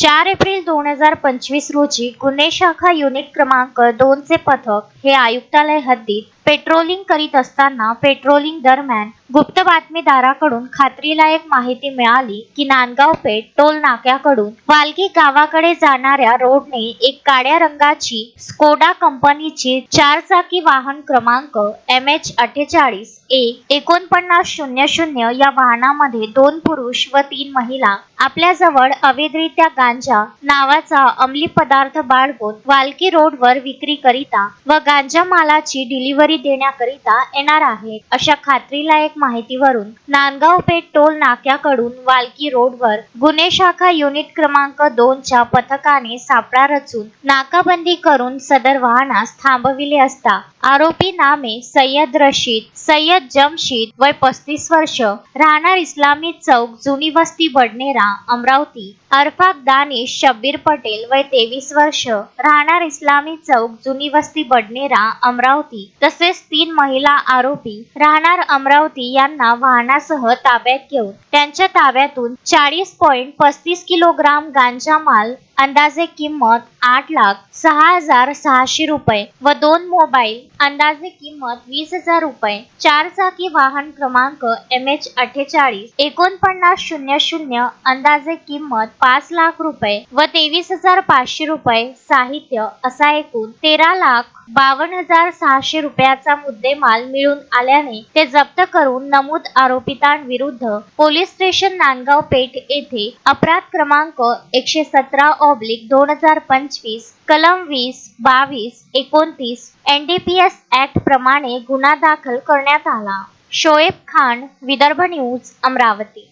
4 April 2025 रोजी गुन्हे शाखा युनिट क्रमांक 2 चे पथक हे आयुक्तालय हद्दीत पेट्रोलिंग करीत असताना पेट्रोलिंग दरम्यान गुप्त बातमीदाराकडून खात्रीलायक माहिती मिळाली की नांदगाव पेठ टोल नाक्याकडून वालगी गावाकडे जाणाऱ्या रोडने एक काळ्या रंगाची स्कोडा कंपनीची 4 चाकी वाहन क्रमांक MH48 4900 या वाहनामध्ये 2 पुरुष व 3 महिला आपल्याजवळ अवैधरित्या गांजा नावाचा अंमली पदार्थ बाळगून वालकी रोडवर विक्री करिता व गांजा मालाची डिलिव्हरी देण्याकरिता येणार आहेत अशा खात्रीलायक माहितीवरून नांदगाव पेठ टोल नाक्याकडून वालकी रोडवर गुन्हे शाखा युनिट क्रमांक 2 च्या पथकाने सापळा रचून नाकाबंदी करून सदर वाहनास थांबविले असता आरोपी नामे सय्यद रशीद सय्यद जमशीद वय 35 वर्ष राहणार इस्लामी चौक जुनी वस्ती बडनेरा अमरावती अरफाक दानिश शब्बीर पटेल वय 23 वर्ष राहणार इस्लामी चौक जुनी वस्ती बडनेरा अमरावती तसेच 3 महिला आरोपी राहणार अमरावती यांना वाहनासह ताब्यात घेऊन त्यांच्या ताब्यातून 40.35 किलोग्राम गांजा माल अंदाजे किंमत 8,06,600 रुपये व 2 मोबाईल अंदाजे किंमत 20,000 रुपये 4 चाकी वाहन क्रमांक MH48 4900 अंदाजे किंमत 5 लाख रुपये व 23,500 रुपये साहित्य असा एकूण 13,52,600 रुपयाचा मुद्देमाल मिळून आल्याने ते जप्त करून नमूद आरोपितांविरुद्ध पोलीस स्टेशन नांदगाव पेठ येथे अपराध क्रमांक 117/2025 कलम 20, 22, 29 NDPS ऍक्ट प्रमाणे गुन्हा दाखल करण्यात आला। शोएब खान, विदर्भ न्यूज, अमरावती।